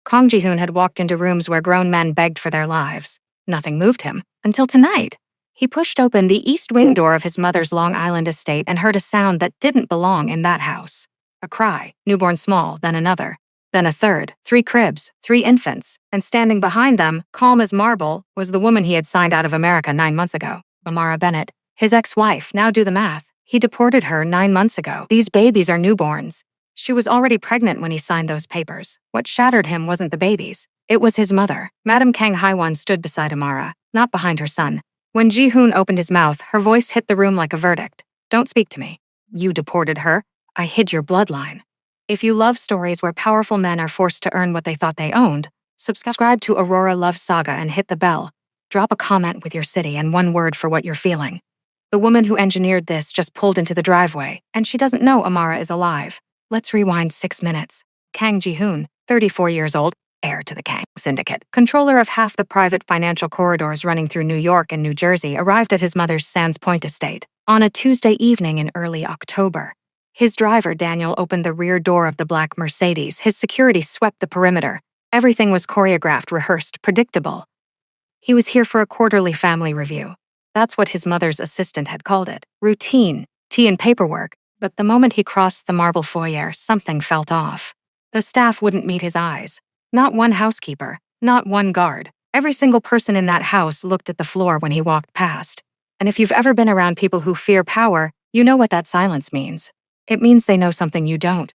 Kang Ji-hoon had walked into rooms where grown men begged for their lives. Nothing moved him, until tonight. He pushed open the east wing door of his mother's Long Island estate and heard a sound that didn't belong in that house. A cry, newborn small, then another. Then a third, 3 cribs, 3 infants, and standing behind them, calm as marble, was the woman he had signed out of America 9 months ago, Amara Bennett, his ex-wife. Now do the math. He deported her 9 months ago. These babies are newborns. She was already pregnant when he signed those papers. What shattered him wasn't the babies. It was his mother. Madam Kang Haiwan stood beside Amara, not behind her son. When Ji-hoon opened his mouth, her voice hit the room like a verdict. Don't speak to me. You deported her. I hid your bloodline. If you love stories where powerful men are forced to earn what they thought they owned, subscribe to Aurora Love Saga and hit the bell. Drop a comment with your city and 1 word for what you're feeling. The woman who engineered this just pulled into the driveway, and she doesn't know Amara is alive. Let's rewind 6 minutes. Kang Ji-hoon, 34 years old, heir to the Kang Syndicate, controller of half the private financial corridors running through New York and New Jersey, arrived at his mother's Sands Point estate on a Tuesday evening in early October. His driver, Daniel, opened the rear door of the black Mercedes. His security swept the perimeter. Everything was choreographed, rehearsed, predictable. He was here for a quarterly family review. That's what his mother's assistant had called it. Routine, tea and paperwork. But the moment he crossed the marble foyer, something felt off. The staff wouldn't meet his eyes. Not one housekeeper, not one guard. Every single person in that house looked at the floor when he walked past. And if you've ever been around people who fear power, you know what that silence means. It means they know something you don't.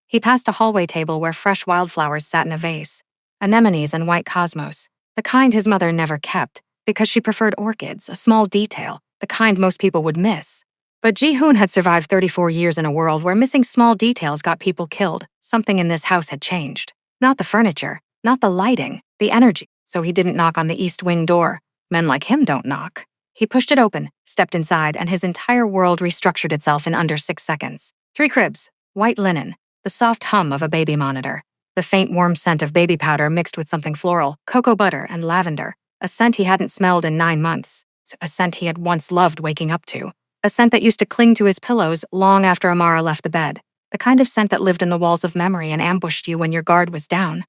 He passed a hallway table where fresh wildflowers sat in a vase. Anemones and white cosmos. The kind his mother never kept, because she preferred orchids, a small detail, the kind most people would miss. But Ji-hoon had survived 34 years in a world where missing small details got people killed. Something in this house had changed. Not the furniture, not the lighting, the energy. So he didn't knock on the east wing door. Men like him don't knock. He pushed it open, stepped inside, and his entire world restructured itself in under 6 seconds. 3 cribs, white linen, the soft hum of a baby monitor, the faint warm scent of baby powder mixed with something floral, cocoa butter and lavender, a scent he hadn't smelled in 9 months, a scent he had once loved waking up to, a scent that used to cling to his pillows long after Amara left the bed, the kind of scent that lived in the walls of memory and ambushed you when your guard was down.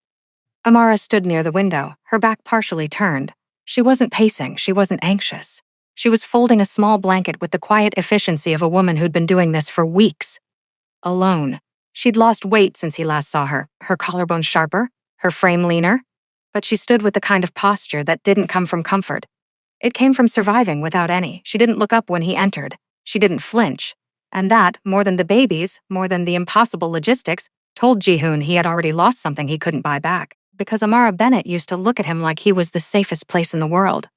Amara stood near the window, her back partially turned. She wasn't pacing, she wasn't anxious. She was folding a small blanket with the quiet efficiency of a woman who'd been doing this for weeks. Alone. She'd lost weight since he last saw her, her collarbone sharper, her frame leaner, but she stood with the kind of posture that didn't come from comfort. It came from surviving without any. She didn't look up when he entered. She didn't flinch. And that, more than the babies, more than the impossible logistics, told Ji-hoon he had already lost something he couldn't buy back, because Amara Bennett used to look at him like he was the safest place in the world.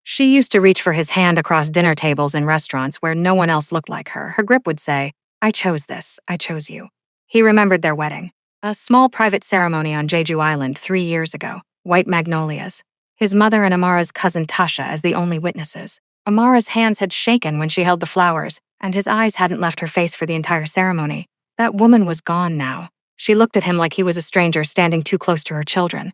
She used to reach for his hand across dinner tables in restaurants where no one else looked like her. Her grip would say, I chose this, I chose you. He remembered their wedding. A small private ceremony on Jeju Island 3 years ago. White magnolias. His mother and Amara's cousin Tasha as the only witnesses. Amara's hands had shaken when she held the flowers, and his eyes hadn't left her face for the entire ceremony. That woman was gone now. She looked at him like he was a stranger standing too close to her children.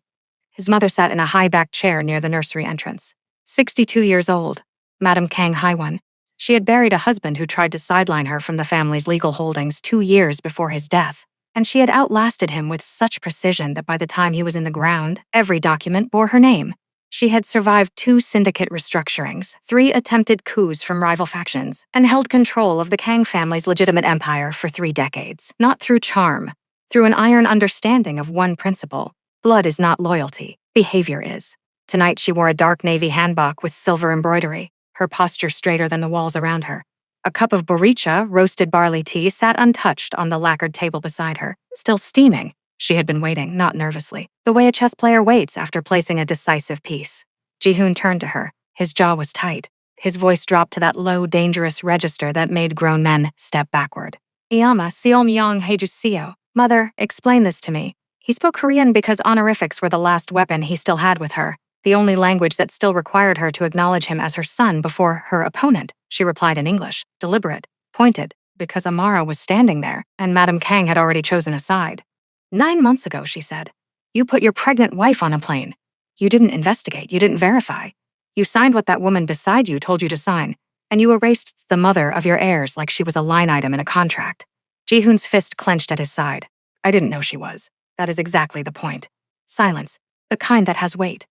His mother sat in a high-backed chair near the nursery entrance. 62 years old, Madam Kang Haiwan. She had buried a husband who tried to sideline her from the family's legal holdings 2 years before his death, and she had outlasted him with such precision that by the time he was in the ground, every document bore her name. She had survived 2 syndicate restructurings, 3 attempted coups from rival factions, and held control of the Kang family's legitimate empire for 3 decades, not through charm, through an iron understanding of one principle. Blood is not loyalty, behavior is. Tonight she wore a dark navy hanbok with silver embroidery, her posture straighter than the walls around her. A cup of boricha, roasted barley tea, sat untouched on the lacquered table beside her, still steaming. She had been waiting, not nervously, the way a chess player waits after placing a decisive piece. Ji-hoon turned to her. His jaw was tight. His voice dropped to that low, dangerous register that made grown men step backward. Iyama Seolmyong Hejuseo. Mother, explain this to me. He spoke Korean because honorifics were the last weapon he still had with her, the only language that still required her to acknowledge him as her son before her opponent. She replied in English, deliberate, pointed, because Amara was standing there, and Madam Kang had already chosen a side. 9 months ago, she said, you put your pregnant wife on a plane. You didn't investigate, you didn't verify. You signed what that woman beside you told you to sign, and you erased the mother of your heirs like she was a line item in a contract. Ji-hoon's fist clenched at his side. I didn't know she was. That is exactly the point. Silence. The kind that has weight.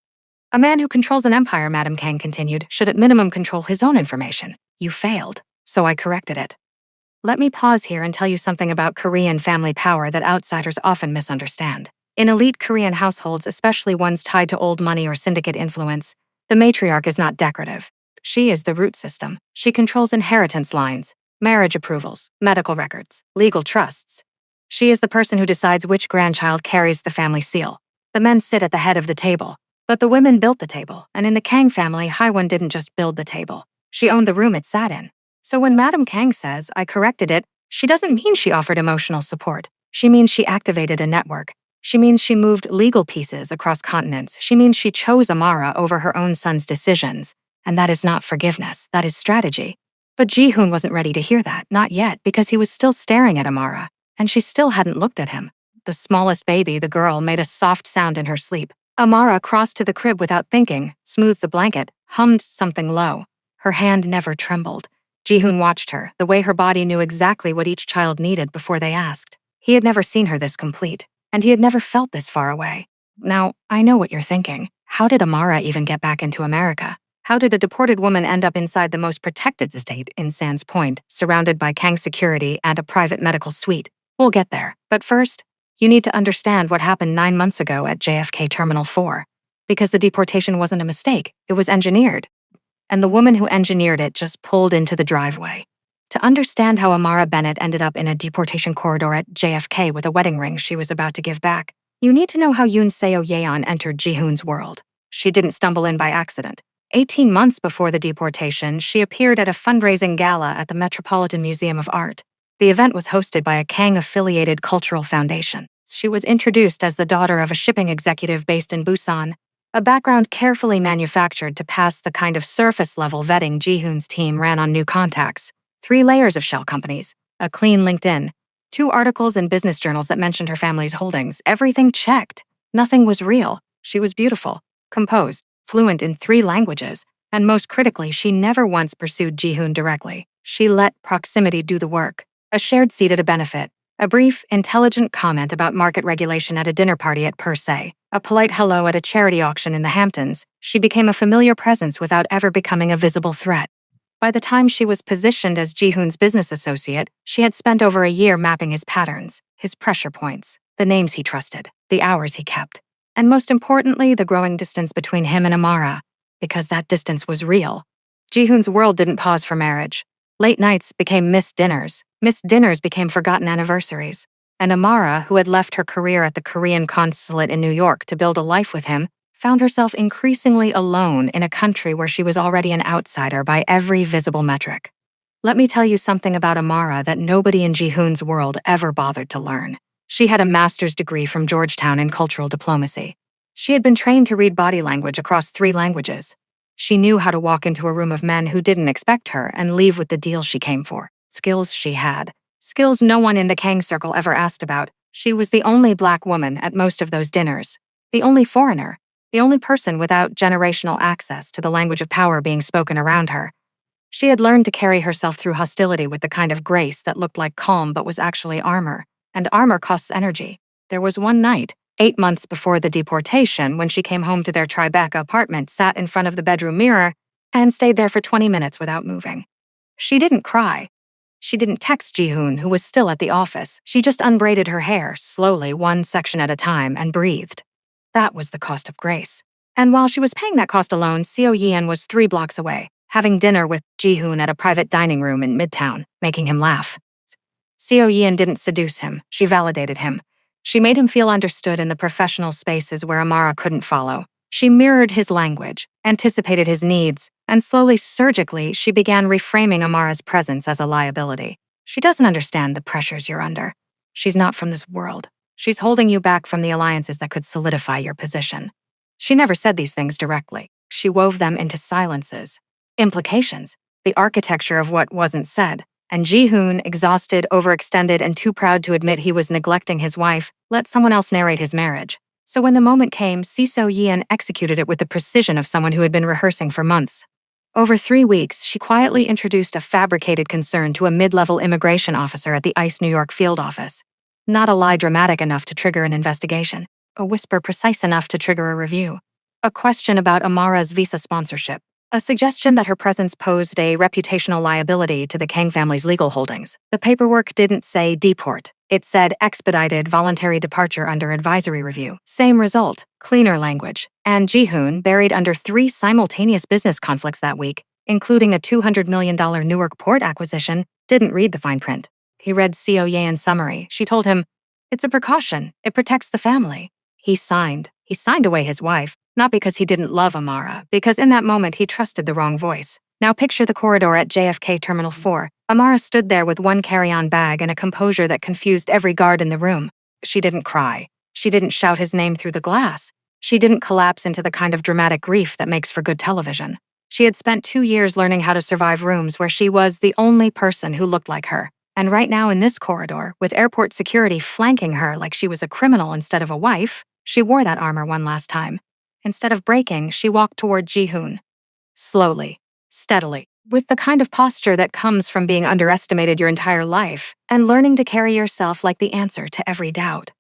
A man who controls an empire, Madam Kang continued, should at minimum control his own information. You failed, so I corrected it. Let me pause here and tell you something about Korean family power that outsiders often misunderstand. In elite Korean households, especially ones tied to old money or syndicate influence, the matriarch is not decorative. She is the root system. She controls inheritance lines, marriage approvals, medical records, legal trusts. She is the person who decides which grandchild carries the family seal. The men sit at the head of the table, but the women built the table, and in the Kang family, Haiwan didn't just build the table. She owned the room it sat in. So when Madam Kang says, I corrected it, she doesn't mean she offered emotional support. She means she activated a network. She means she moved legal pieces across continents. She means she chose Amara over her own son's decisions. And that is not forgiveness, that is strategy. But Ji-hoon wasn't ready to hear that, not yet, because he was still staring at Amara, and she still hadn't looked at him. The smallest baby, the girl, made a soft sound in her sleep. Amara crossed to the crib without thinking, smoothed the blanket, hummed something low. Her hand never trembled. Ji-hoon watched her, the way her body knew exactly what each child needed before they asked. He had never seen her this complete, and he had never felt this far away. Now, I know what you're thinking. How did Amara even get back into America? How did a deported woman end up inside the most protected estate in Sands Point, surrounded by Kang security and a private medical suite? We'll get there, but first, you need to understand what happened 9 months ago at JFK Terminal 4. Because the deportation wasn't a mistake, it was engineered. And the woman who engineered it just pulled into the driveway. To understand how Amara Bennett ended up in a deportation corridor at JFK with a wedding ring she was about to give back, you need to know how Yoon Seo Yeon entered Ji-hoon's world. She didn't stumble in by accident. 18 months before the deportation, she appeared at a fundraising gala at the Metropolitan Museum of Art. The event was hosted by a Kang-affiliated cultural foundation. She was introduced as the daughter of a shipping executive based in Busan, a background carefully manufactured to pass the kind of surface-level vetting Ji-hoon's team ran on new contacts. 3 layers of shell companies, a clean LinkedIn, 2 articles in business journals that mentioned her family's holdings. Everything checked. Nothing was real. She was beautiful, composed, fluent in 3 languages, and most critically, she never once pursued Ji-hoon directly. She let proximity do the work. A shared seat at a benefit, a brief, intelligent comment about market regulation at a dinner party at Per Se, a polite hello at a charity auction in the Hamptons. She became a familiar presence without ever becoming a visible threat. By the time she was positioned as Ji-hoon's business associate, she had spent over a year mapping his patterns, his pressure points, the names he trusted, the hours he kept, and most importantly, the growing distance between him and Amara, because that distance was real. Ji-hoon's world didn't pause for marriage. Late nights became missed dinners became forgotten anniversaries, and Amara, who had left her career at the Korean consulate in New York to build a life with him, found herself increasingly alone in a country where she was already an outsider by every visible metric. Let me tell you something about Amara that nobody in Ji-hoon's world ever bothered to learn. She had a master's degree from Georgetown in cultural diplomacy. She had been trained to read body language across 3 languages. She knew how to walk into a room of men who didn't expect her and leave with the deal she came for. Skills she had. Skills no one in the Kang circle ever asked about. She was the only Black woman at most of those dinners. The only foreigner. The only person without generational access to the language of power being spoken around her. She had learned to carry herself through hostility with the kind of grace that looked like calm but was actually armor. And armor costs energy. There was one night, 8 months before the deportation, when she came home to their Tribeca apartment, sat in front of the bedroom mirror, and stayed there for 20 minutes without moving. She didn't cry. She didn't text Ji-hoon, who was still at the office. She just unbraided her hair, slowly, one section at a time, and breathed. That was the cost of grace. And while she was paying that cost alone, Seo Yeon was 3 blocks away, having dinner with Ji-hoon at a private dining room in Midtown, making him laugh. Seo Yeon didn't seduce him, she validated him. She made him feel understood in the professional spaces where Amara couldn't follow. She mirrored his language, anticipated his needs, and slowly, surgically, she began reframing Amara's presence as a liability. She doesn't understand the pressures you're under. She's not from this world. She's holding you back from the alliances that could solidify your position. She never said these things directly. She wove them into silences, implications, the architecture of what wasn't said. And Ji-hoon, exhausted, overextended, and too proud to admit he was neglecting his wife, let someone else narrate his marriage. So when the moment came, Seo Yeon executed it with the precision of someone who had been rehearsing for months. Over 3 weeks, she quietly introduced a fabricated concern to a mid-level immigration officer at the ICE New York field office. Not a lie dramatic enough to trigger an investigation. a whisper precise enough to trigger a review. A question about Amara's visa sponsorship. A suggestion that her presence posed a reputational liability to the Kang family's legal holdings. The paperwork didn't say deport. It said expedited voluntary departure under advisory review. Same result, cleaner language. And Ji-hoon, buried under 3 simultaneous business conflicts that week, including a $200 million Newark port acquisition, didn't read the fine print. He read Seo Yeon's summary. She told him, "It's a precaution. It protects the family." He signed. He signed away his wife, not because he didn't love Amara, because in that moment he trusted the wrong voice. Now picture the corridor at JFK Terminal 4. Amara stood there with one carry-on bag and a composure that confused every guard in the room. She didn't cry. She didn't shout his name through the glass. She didn't collapse into the kind of dramatic grief that makes for good television. She had spent 2 years learning how to survive rooms where she was the only person who looked like her. And right now in this corridor, with airport security flanking her like she was a criminal instead of a wife, she wore that armor one last time. Instead of breaking, she walked toward Ji-hoon. Slowly, steadily, with the kind of posture that comes from being underestimated your entire life and learning to carry yourself like the answer to every doubt.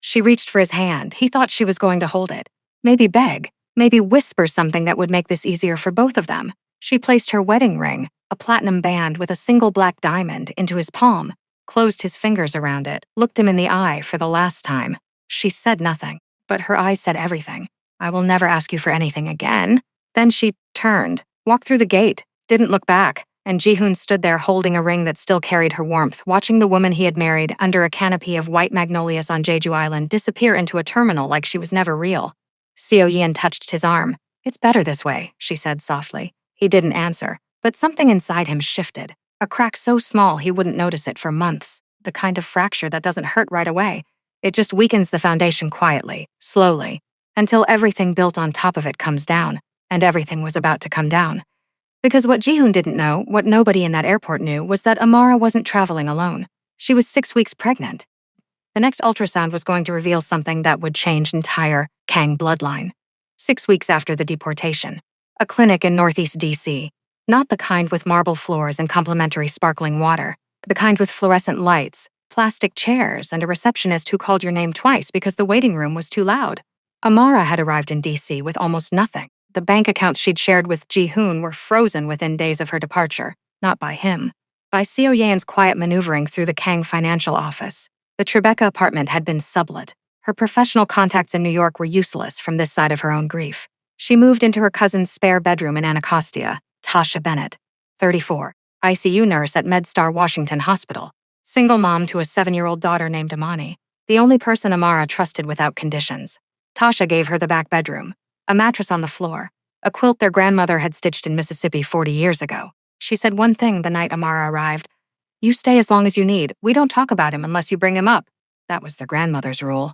She reached for his hand. He thought she was going to hold it. Maybe beg, maybe whisper something that would make this easier for both of them. She placed her wedding ring, a platinum band with a single black diamond, into his palm, closed his fingers around it, looked him in the eye for the last time. She said nothing, but her eyes said everything. "I will never ask you for anything again." Then she turned, walked through the gate, didn't look back, and Ji-hoon stood there holding a ring that still carried her warmth, watching the woman he had married under a canopy of white magnolias on Jeju Island disappear into a terminal like she was never real. Seo Yeon touched his arm. "It's better this way," she said softly. He didn't answer, but something inside him shifted. A crack so small he wouldn't notice it for months. The kind of fracture that doesn't hurt right away. It just weakens the foundation quietly, slowly, until everything built on top of it comes down, and everything was about to come down. Because what Ji-hoon didn't know, what nobody in that airport knew, was that Amara wasn't traveling alone. She was 6 weeks pregnant. The next ultrasound was going to reveal something that would change entire Kang bloodline. 6 weeks after the deportation. A clinic in Northeast DC. Not the kind with marble floors and complimentary sparkling water. The kind with fluorescent lights, plastic chairs, and a receptionist who called your name twice because the waiting room was too loud. Amara had arrived in DC with almost nothing. The bank accounts she'd shared with Ji-hoon were frozen within days of her departure, not by him. By Seo Yeon's quiet maneuvering through the Kang financial office. The Tribeca apartment had been sublet. Her professional contacts in New York were useless from this side of her own grief. She moved into her cousin's spare bedroom in Anacostia, Tasha Bennett, 34, ICU nurse at MedStar Washington Hospital, single mom to a 7-year-old daughter named Amani, the only person Amara trusted without conditions. Tasha gave her the back bedroom, a mattress on the floor, a quilt their grandmother had stitched in Mississippi 40 years ago. She said one thing the night Amara arrived. "You stay as long as you need. We don't talk about him unless you bring him up." That was their grandmother's rule.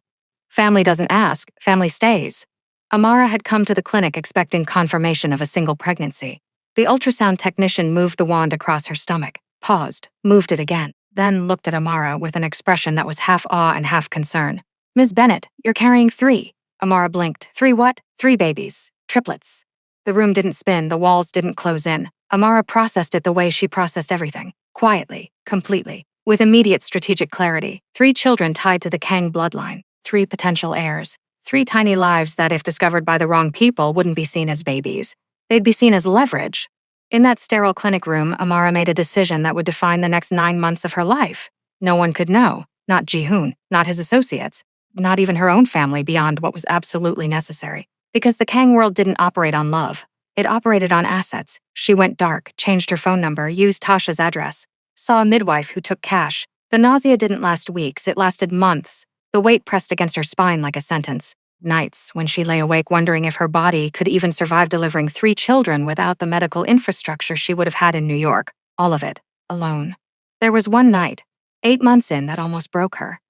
Family doesn't ask, family stays. Amara had come to the clinic expecting confirmation of a single pregnancy. The ultrasound technician moved the wand across her stomach, paused, moved it again, then looked at Amara with an expression that was half awe and half concern. "Ms. Bennett, you're carrying 3. Amara blinked. "3 what?" "3 babies. Triplets." The room didn't spin, the walls didn't close in. Amara processed it the way she processed everything. Quietly, completely, with immediate strategic clarity. 3 children tied to the Kang bloodline. 3 potential heirs. 3 tiny lives that, if discovered by the wrong people, wouldn't be seen as babies. They'd be seen as leverage. In that sterile clinic room, Amara made a decision that would define the next 9 months of her life. No one could know. Not Ji-hoon, not his associates, not even her own family beyond what was absolutely necessary. Because the Kang world didn't operate on love. It operated on assets. She went dark, changed her phone number, used Tasha's address, saw a midwife who took cash. The nausea didn't last weeks, it lasted months. The weight pressed against her spine like a sentence. Nights, when she lay awake wondering if her body could even survive delivering 3 children without the medical infrastructure she would have had in New York. All of it, alone. There was one night, 8 months in, that almost broke her.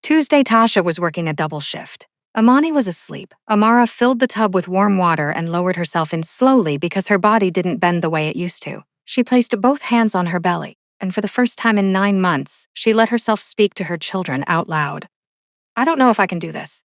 Tuesday, Tasha was working a double shift. Amani was asleep. Amara filled the tub with warm water and lowered herself in slowly because her body didn't bend the way it used to. She placed both hands on her belly, and for the first time in 9 months, she let herself speak to her children out loud. "I don't know if I can do this."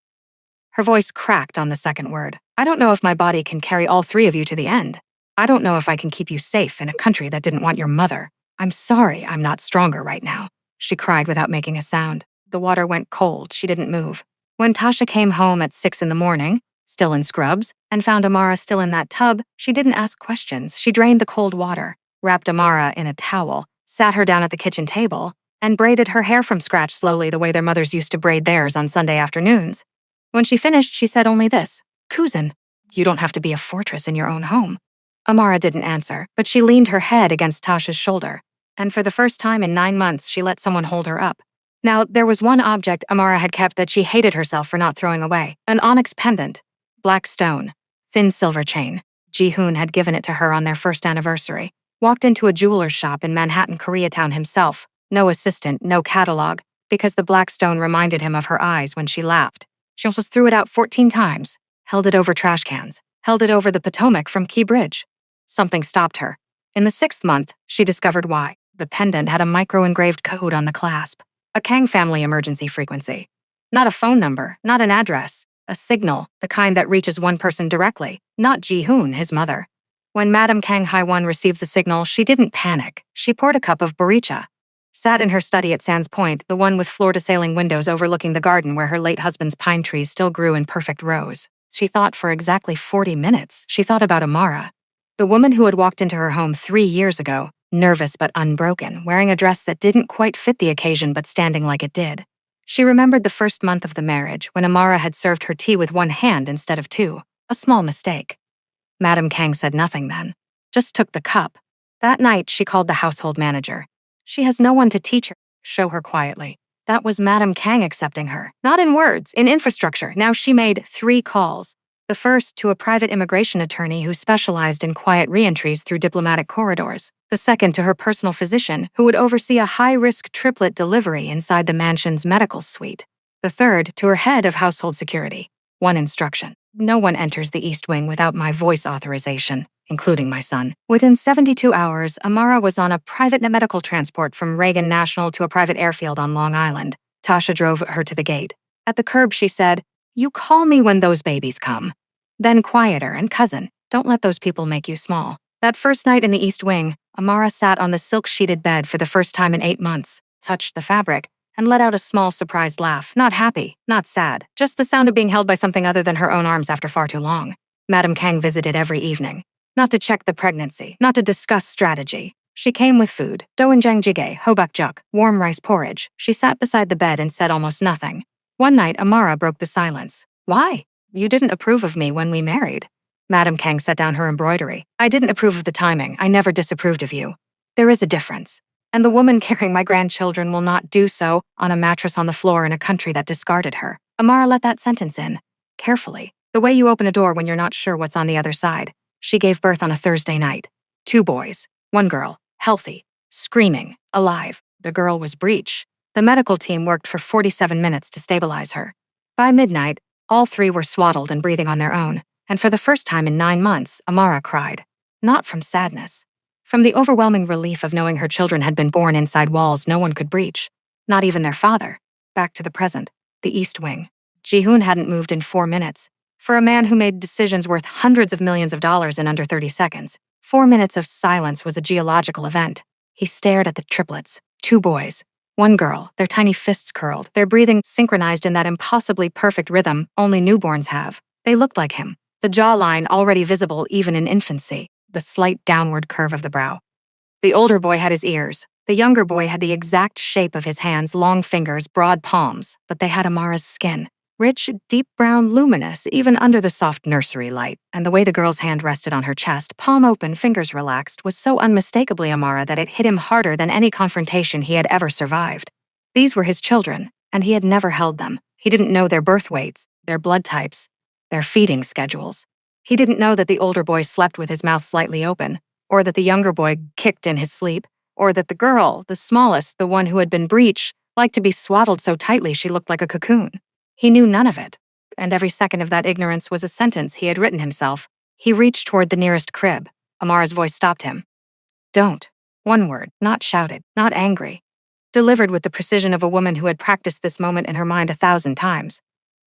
Her voice cracked on the second word. "I don't know if my body can carry all 3 of you to the end. I don't know if I can keep you safe in a country that didn't want your mother. I'm sorry I'm not stronger right now," she cried without making a sound. The water went cold. She didn't move. When Tasha came home at 6 in the morning, still in scrubs, and found Amara still in that tub, she didn't ask questions. She drained the cold water, wrapped Amara in a towel, sat her down at the kitchen table, and braided her hair from scratch slowly the way their mothers used to braid theirs on Sunday afternoons. When she finished, she said only this, "Cousin, you don't have to be a fortress in your own home." Amara didn't answer, but she leaned her head against Tasha's shoulder, and for the first time in 9 months, she let someone hold her up. Now, there was one object Amara had kept that she hated herself for not throwing away, an onyx pendant, black stone, thin silver chain. Ji-hoon had given it to her on their first anniversary. Walked into a jeweler's shop in Manhattan, Koreatown himself, no assistant, no catalog, because the black stone reminded him of her eyes when she laughed. She almost threw it out 14 times, held it over trash cans, held it over the Potomac from Key Bridge. Something stopped her. In the 6th month, she discovered why. The pendant had a micro-engraved code on the clasp. A Kang family emergency frequency. Not a phone number, not an address. A signal, the kind that reaches one person directly, not Ji-hoon, his mother. When Madame Kang Hai-won received the signal, she didn't panic. She poured a cup of boricha. Sat in her study at Sands Point, the one with floor-to-ceiling windows overlooking the garden where her late husband's pine trees still grew in perfect rows. She thought for exactly 40 minutes. She thought about Amara, the woman who had walked into her home 3 years ago, nervous but unbroken, wearing a dress that didn't quite fit the occasion but standing like it did. She remembered the first month of the marriage when Amara had served her tea with one hand instead of two, a small mistake. Madame Kang said nothing then, just took the cup. That night, she called the household manager. She has no one to teach her, show her quietly. That was Madame Kang accepting her, not in words, in infrastructure. Now she made 3 calls. The first to a private immigration attorney who specialized in quiet reentries through diplomatic corridors. The second to her personal physician who would oversee a high-risk triplet delivery inside the mansion's medical suite. The third to her head of household security. One instruction. No one enters the East Wing without my voice authorization, including my son. Within 72 hours, Amara was on a private medical transport from Reagan National to a private airfield on Long Island. Tasha drove her to the gate. At the curb, she said, "You call me when those babies come." Then quieter and cousin, don't let those people make you small. That first night in the East Wing, Amara sat on the silk-sheeted bed for the first time in 8 months, touched the fabric, and let out a small surprised laugh. Not happy, not sad, just the sound of being held by something other than her own arms after far too long. Madame Kang visited every evening. Not to check the pregnancy, not to discuss strategy. She came with food, doenjang jjigae, hobak juk, warm rice porridge. She sat beside the bed and said almost nothing. One night, Amara broke the silence. "Why? You didn't approve of me when we married." Madame Kang set down her embroidery. "I didn't approve of the timing. I never disapproved of you. There is a difference. And the woman carrying my grandchildren will not do so on a mattress on the floor in a country that discarded her." Amara let that sentence in, carefully, the way you open a door when you're not sure what's on the other side. She gave birth on a Thursday night. 2 boys, 1 girl, healthy, screaming, alive. The girl was breech. The medical team worked for 47 minutes to stabilize her. By midnight, all 3 were swaddled and breathing on their own, and for the first time in 9 months, Amara cried. Not from sadness. From the overwhelming relief of knowing her children had been born inside walls no one could breach. Not even their father. Back to the present, the East Wing. Ji-hoon hadn't moved in 4 minutes. For a man who made decisions worth hundreds of millions of dollars in under 30 seconds, 4 minutes of silence was a geological event. He stared at the triplets, 2 boys. 1 girl, their tiny fists curled, their breathing synchronized in that impossibly perfect rhythm only newborns have. They looked like him, the jawline already visible even in infancy, the slight downward curve of the brow. The older boy had his ears. The younger boy had the exact shape of his hands, long fingers, broad palms, but they had Amara's skin. Rich, deep brown, luminous, even under the soft nursery light, and the way the girl's hand rested on her chest, palm open, fingers relaxed, was so unmistakably Amara that it hit him harder than any confrontation he had ever survived. These were his children, and he had never held them. He didn't know their birth weights, their blood types, their feeding schedules. He didn't know that the older boy slept with his mouth slightly open, or that the younger boy kicked in his sleep, or that the girl, the smallest, the one who had been breech, liked to be swaddled so tightly she looked like a cocoon. He knew none of it, and every second of that ignorance was a sentence he had written himself. He reached toward the nearest crib. Amara's voice stopped him. "Don't." 1 word, not shouted, not angry. Delivered with the precision of a woman who had practiced this moment in her mind 1,000 times.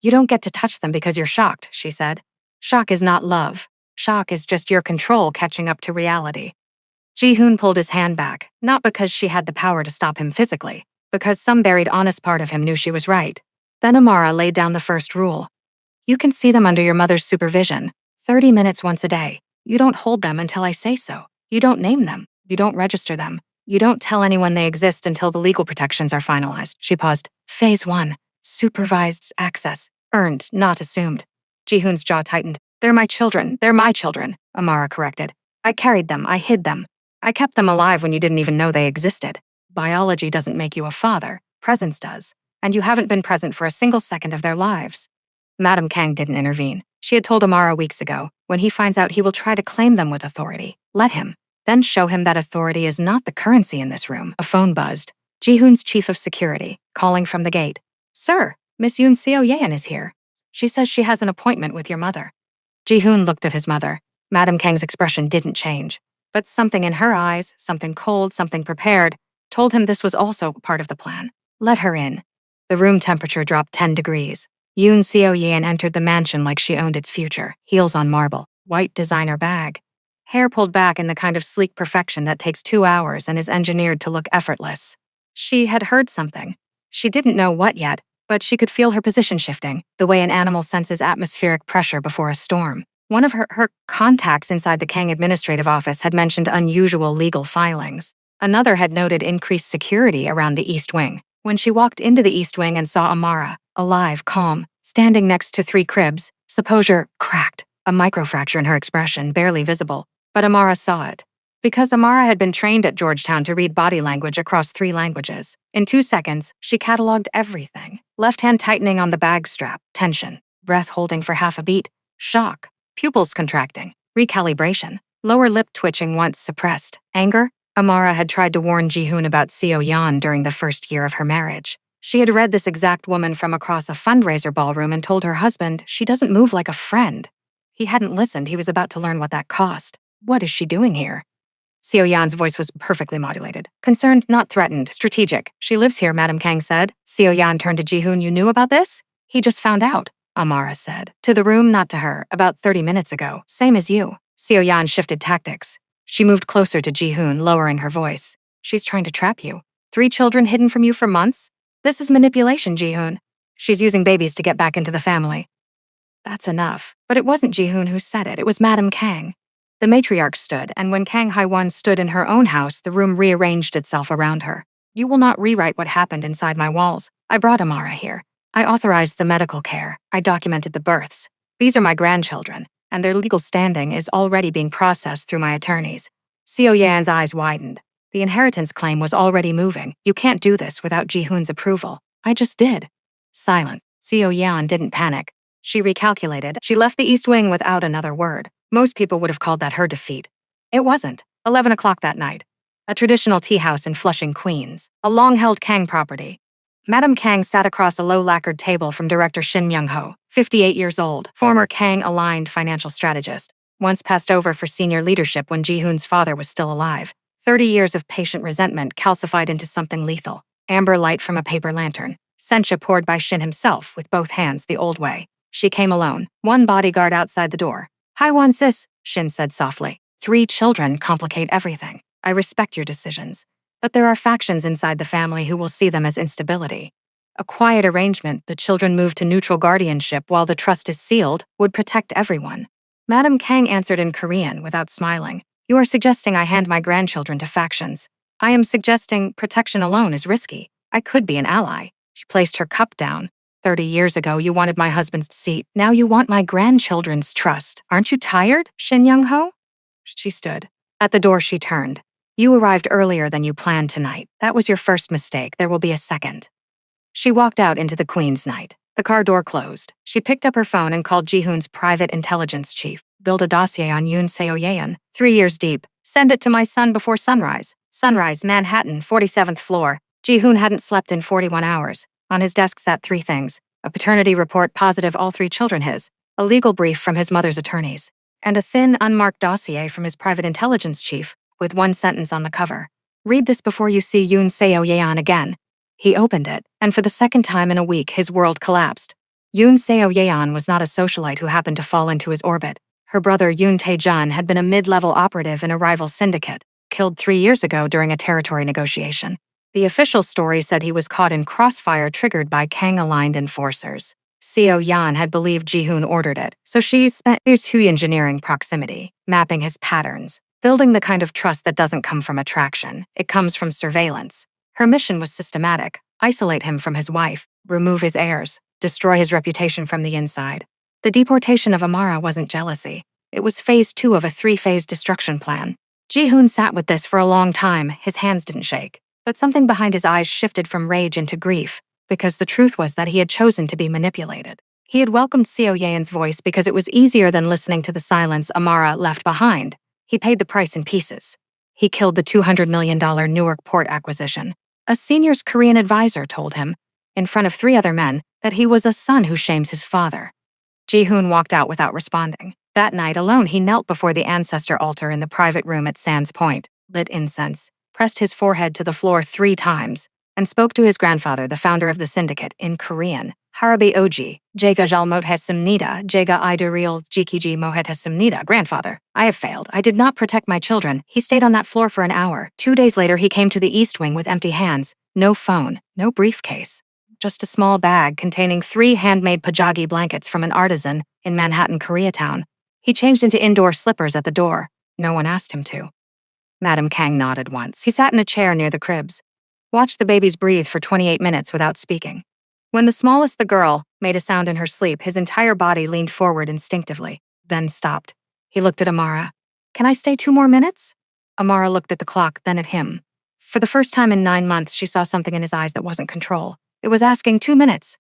"You don't get to touch them because you're shocked," she said. "Shock is not love. Shock is just your control catching up to reality." Ji-hoon pulled his hand back, not because she had the power to stop him physically, because some buried honest part of him knew she was right. Then Amara laid down the first rule. You can see them under your mother's supervision, 30 minutes once a day. You don't hold them until I say so. You don't name them. You don't register them. You don't tell anyone they exist until the legal protections are finalized. She paused. Phase 1. Supervised access. Earned, not assumed. Jihoon's jaw tightened. They're my children. They're my children, Amara corrected. I carried them. I hid them. I kept them alive when you didn't even know they existed. Biology doesn't make you a father. Presence does. And you haven't been present for a single second of their lives. Madame Kang didn't intervene. She had told Amara weeks ago, when he finds out he will try to claim them with authority. Let him. Then show him that authority is not the currency in this room. A phone buzzed. Jihoon's chief of security, calling from the gate. Sir, Miss Yoon Seo-yeon is here. She says she has an appointment with your mother. Jihoon looked at his mother. Madame Kang's expression didn't change. But something in her eyes, something cold, something prepared, told him this was also part of the plan. Let her in. The room temperature dropped 10 degrees. Yoon Seo-yeon entered the mansion like she owned its future, heels on marble, white designer bag. Hair pulled back in the kind of sleek perfection that takes 2 hours and is engineered to look effortless. She had heard something. She didn't know what yet, but she could feel her position shifting, the way an animal senses atmospheric pressure before a storm. One of her contacts inside the Kang administrative office had mentioned unusual legal filings. Another had noted increased security around the East Wing. When she walked into the East Wing and saw Amara, alive, calm, standing next to 3 cribs, Saposia cracked, a microfracture in her expression, barely visible. But Amara saw it. Because Amara had been trained at Georgetown to read body language across 3 languages, in 2 seconds, she cataloged everything. Left hand tightening on the bag strap, tension, breath holding for half a beat, shock, pupils contracting, recalibration, lower lip twitching once suppressed, anger. Amara had tried to warn Jihoon about Seo-yeon during the first year of her marriage. She had read this exact woman from across a fundraiser ballroom and told her husband she doesn't move like a friend. He hadn't listened. He was about to learn what that cost. What is she doing here? Seo-yeon's voice was perfectly modulated. Concerned, not threatened, strategic. She lives here, Madame Kang said. Seo-yeon turned to Jihoon. You knew about this? He just found out, Amara said. To the room, not to her, about 30 minutes ago. Same as you. Seo-yeon shifted tactics. She moved closer to Jihoon, lowering her voice. She's trying to trap you. 3 children hidden from you for months? This is manipulation, Jihoon. She's using babies to get back into the family. That's enough. But it wasn't Jihoon who said it. It was Madame Kang. The matriarch stood, and when Kang Hai-won stood in her own house, the room rearranged itself around her. You will not rewrite what happened inside my walls. I brought Amara here. I authorized the medical care. I documented the births. These are my grandchildren, and their legal standing is already being processed through my attorneys. Seo-yeon's eyes widened. The inheritance claim was already moving. You can't do this without Jihoon's approval. I just did. Silence. Seo-yeon didn't panic. She recalculated. She left the East Wing without another word. Most people would have called that her defeat. It wasn't. 11 o'clock that night. A traditional tea house in Flushing, Queens. A long-held Kang property. Madame Kang sat across a low-lacquered table from director Shin Myung-ho, 58 years old, former Kang-aligned financial strategist. Once passed over for senior leadership when Jihoon's father was still alive. 30 years of patient resentment calcified into something lethal. Amber light from a paper lantern. Sencha poured by Shin himself with both hands the old way. She came alone, one bodyguard outside the door. Hai-won sis, Shin said softly. 3 children complicate everything. I respect your decisions. But there are factions inside the family who will see them as instability. A quiet arrangement, the children move to neutral guardianship while the trust is sealed, would protect everyone. Madame Kang answered in Korean without smiling. You are suggesting I hand my grandchildren to factions. I am suggesting protection alone is risky. I could be an ally. She placed her cup down. 30 years ago, you wanted my husband's seat. Now you want my grandchildren's trust. Aren't you tired, Shin Young-ho? She stood. At the door, she turned. You arrived earlier than you planned tonight. That was your first mistake. There will be a second. She walked out into the Queen's night. The car door closed. She picked up her phone and called Jihoon's private intelligence chief. Build a dossier on Yoon Seo-yeon. 3 years deep. Send it to my son before sunrise. Sunrise, Manhattan, 47th floor. Jihoon hadn't slept in 41 hours. On his desk sat 3 things. A paternity report positive all 3 children his. A legal brief from his mother's attorneys. And a thin, unmarked dossier from his private intelligence chief, with 1 sentence on the cover. Read this before you see Yoon Seo-yeon again. He opened it, and for the second time in a week, his world collapsed. Yoon Seo-yeon was not a socialite who happened to fall into his orbit. Her brother Yoon Tae-jun had been a mid-level operative in a rival syndicate, killed 3 years ago during a territory negotiation. The official story said he was caught in crossfire triggered by Kang-aligned enforcers. Seo Yan had believed Ji-hoon ordered it, so she spent years engineering proximity, mapping his patterns, building the kind of trust that doesn't come from attraction. It comes from surveillance. Her mission was systematic: isolate him from his wife, remove his heirs, destroy his reputation from the inside. The deportation of Amara wasn't jealousy. It was phase 2 of a 3-phase destruction plan. Ji-hoon sat with this for a long time. His hands didn't shake, but something behind his eyes shifted from rage into grief, because the truth was that he had chosen to be manipulated. He had welcomed Seo Yeon's voice because it was easier than listening to the silence Amara left behind. He paid the price in pieces. He killed the $200 million Newark port acquisition. A senior Korean advisor told him, in front of 3 other men, that he was a son who shames his father. Ji-hoon walked out without responding. That night alone, he knelt before the ancestor altar in the private room at Sands Point, lit incense, pressed his forehead to the floor 3 times, and spoke to his grandfather, the founder of the syndicate, in Korean. Harabi Oji, Jega Jal Mohesimnida, Jega Iduril Jikiji Mohesimnida. Grandfather, I have failed. I did not protect my children. He stayed on that floor for an hour. 2 days later, he came to the East Wing with empty hands. No phone, no briefcase. Just a small bag containing 3 handmade pajagi blankets from an artisan in Manhattan, Koreatown. He changed into indoor slippers at the door. No one asked him to. Madam Kang nodded once. He sat in a chair near the cribs, watched the babies breathe for 28 minutes without speaking. When the smallest, the girl, made a sound in her sleep, his entire body leaned forward instinctively, then stopped. He looked at Amara. Can I stay 2 more minutes? Amara looked at the clock, then at him. For the first time in 9 months, she saw something in his eyes that wasn't control. It was asking 2 minutes.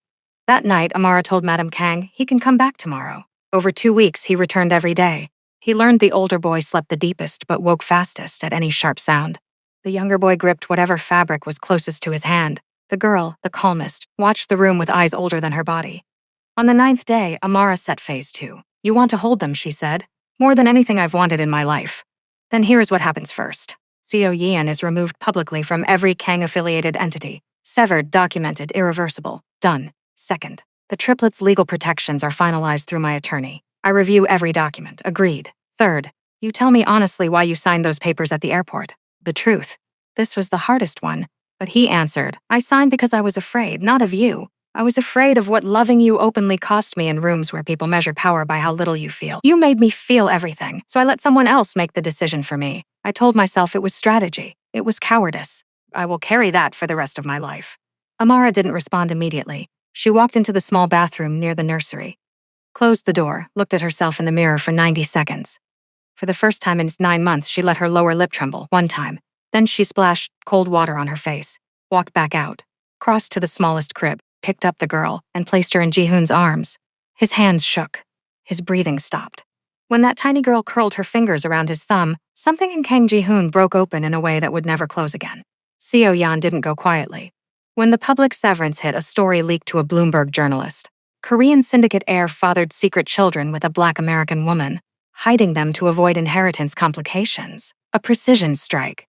That night, Amara told Madam Kang he can come back tomorrow. Over 2 weeks, he returned every day. He learned the older boy slept the deepest but woke fastest at any sharp sound. The younger boy gripped whatever fabric was closest to his hand. The girl, the calmest, watched the room with eyes older than her body. On the 9th day, Amara set phase 2. You want to hold them, she said. More than anything I've wanted in my life. Then here is what happens first. Seo Yeon is removed publicly from every Kang-affiliated entity. Severed, documented, irreversible. Done. Second, the triplets' legal protections are finalized through my attorney. I review every document. Agreed. Third, you tell me honestly why you signed those papers at the airport. The truth. This was the hardest one. But he answered, I signed because I was afraid, not of you. I was afraid of what loving you openly cost me in rooms where people measure power by how little you feel. You made me feel everything, so I let someone else make the decision for me. I told myself it was strategy. It was cowardice. I will carry that for the rest of my life. Amara didn't respond immediately. She walked into the small bathroom near the nursery, closed the door, looked at herself in the mirror for 90 seconds. For the first time in 9 months, she let her lower lip tremble, 1 time. Then she splashed cold water on her face, walked back out, crossed to the smallest crib, picked up the girl, and placed her in Ji-hoon's arms. His hands shook. His breathing stopped. When that tiny girl curled her fingers around his thumb, something in Kang Ji-hoon broke open in a way that would never close again. Seo Yeon didn't go quietly. When the public severance hit, a story leaked to a Bloomberg journalist. Korean syndicate heir fathered secret children with a Black American woman, hiding them to avoid inheritance complications. A precision strike.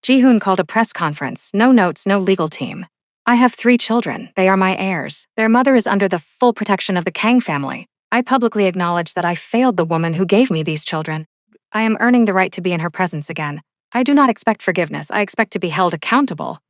Ji-hoon called a press conference. No notes, no legal team. I have 3 children. They are my heirs. Their mother is under the full protection of the Kang family. I publicly acknowledge that I failed the woman who gave me these children. I am earning the right to be in her presence again. I do not expect forgiveness. I expect to be held accountable.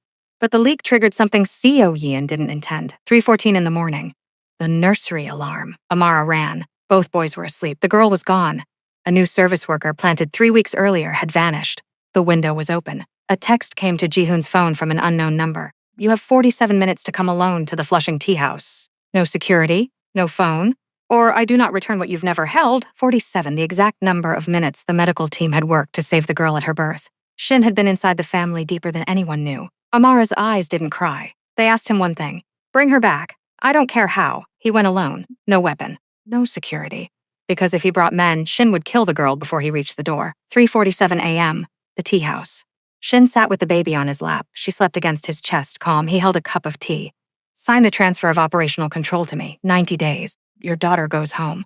But the leak triggered something Seo Yeon didn't intend. 3:14 in the morning. The nursery alarm. Amara ran. Both boys were asleep. The girl was gone. A new service worker planted 3 weeks earlier had vanished. The window was open. A text came to Ji-hoon's phone from an unknown number. You have 47 minutes to come alone to the Flushing Tea House. No security, no phone, or I do not return what you've never held. 47, the exact number of minutes the medical team had worked to save the girl at her birth. Shin had been inside the family deeper than anyone knew. Amara's eyes didn't cry. They asked him one thing. Bring her back. I don't care how. He went alone. No weapon. No security. Because if he brought men, Shin would kill the girl before he reached the door. 3:47 a.m. The tea house. Shin sat with the baby on his lap. She slept against his chest, calm. He held a cup of tea. Sign the transfer of operational control to me. 90 days. Your daughter goes home.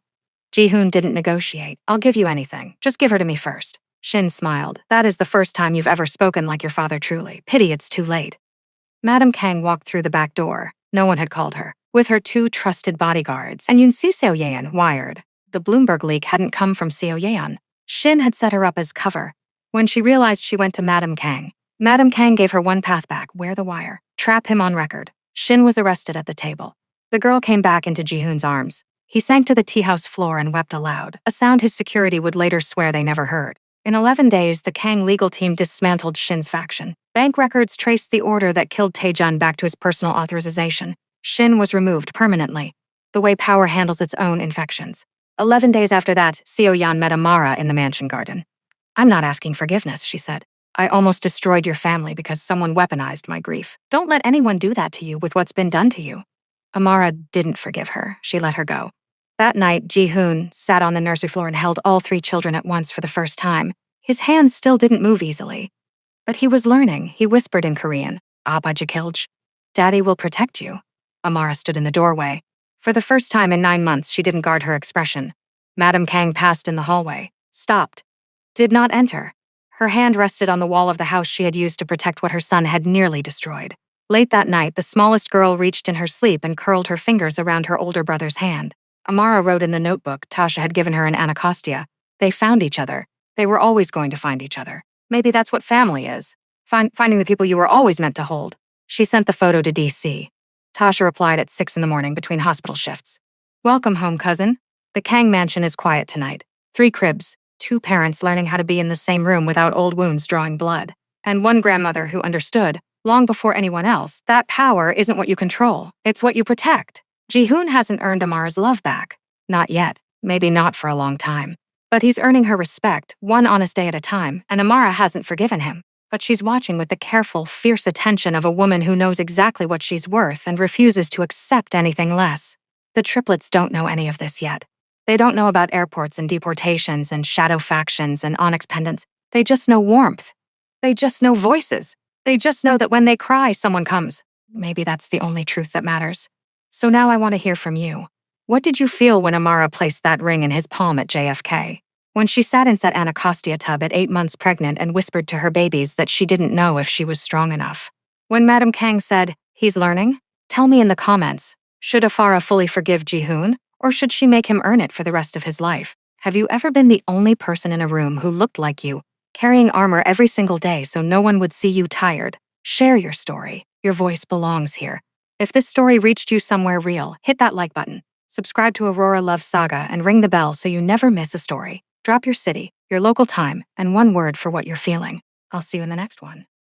Ji-hoon didn't negotiate. I'll give you anything. Just give her to me first. Shin smiled. That is the first time you've ever spoken like your father truly. Pity it's too late. Madam Kang walked through the back door. No one had called her. With her 2 trusted bodyguards, and Seo Yeon wired. The Bloomberg leak hadn't come from Seo Yeon. Shin had set her up as cover. When she realized, she went to Madam Kang. Madame Kang gave her one path back, wear the wire, trap him on record. Shin was arrested at the table. The girl came back into Ji-hoon's arms. He sank to the tea house floor and wept aloud, a sound his security would later swear they never heard. In 11 days, the Kang legal team dismantled Shin's faction. Bank records traced the order that killed Taejun back to his personal authorization. Shin was removed permanently, the way power handles its own infections. 11 days after that, Seo-yeon met Amara in the mansion garden. "I'm not asking forgiveness," she said. "I almost destroyed your family because someone weaponized my grief. Don't let anyone do that to you with what's been done to you." Amara didn't forgive her. She let her go. That night, Ji-hoon sat on the nursery floor and held all 3 children at once for the first time. His hands still didn't move easily. But he was learning. He whispered in Korean, "Appa Jikilj. Daddy will protect you." Amara stood in the doorway. For the first time in 9 months, she didn't guard her expression. Madame Kang passed in the hallway, stopped, did not enter. Her hand rested on the wall of the house she had used to protect what her son had nearly destroyed. Late that night, the smallest girl reached in her sleep and curled her fingers around her older brother's hand. Amara wrote in the notebook Tasha had given her in Anacostia. They found each other. They were always going to find each other. Maybe that's what family is. Finding the people you were always meant to hold. She sent the photo to DC. Tasha replied at 6 in the morning between hospital shifts. "Welcome home, cousin. The Kang mansion is quiet tonight. 3 cribs, 2 parents learning how to be in the same room without old wounds drawing blood, and 1 grandmother who understood, long before anyone else, that power isn't what you control, it's what you protect." Ji-hoon hasn't earned Amara's love back. Not yet. Maybe not for a long time. But he's earning her respect, one honest day at a time, and Amara hasn't forgiven him. But she's watching with the careful, fierce attention of a woman who knows exactly what she's worth and refuses to accept anything less. The triplets don't know any of this yet. They don't know about airports and deportations and shadow factions and onyx pendants. They just know warmth. They just know voices. They just know that when they cry, someone comes. Maybe that's the only truth that matters. So now I want to hear from you. What did you feel when Amara placed that ring in his palm at JFK? When she sat in that Anacostia tub at 8 months pregnant and whispered to her babies that she didn't know if she was strong enough? When Madame Kang said, "He's learning"? Tell me in the comments. Should Afara fully forgive Ji-hoon, or should she make him earn it for the rest of his life? Have you ever been the only person in a room who looked like you, carrying armor every single day so no one would see you tired? Share your story. Your voice belongs here. If this story reached you somewhere real, hit that like button. Subscribe to Aurora Love Saga and ring the bell so you never miss a story. Drop your city, your local time, and one word for what you're feeling. I'll see you in the next one.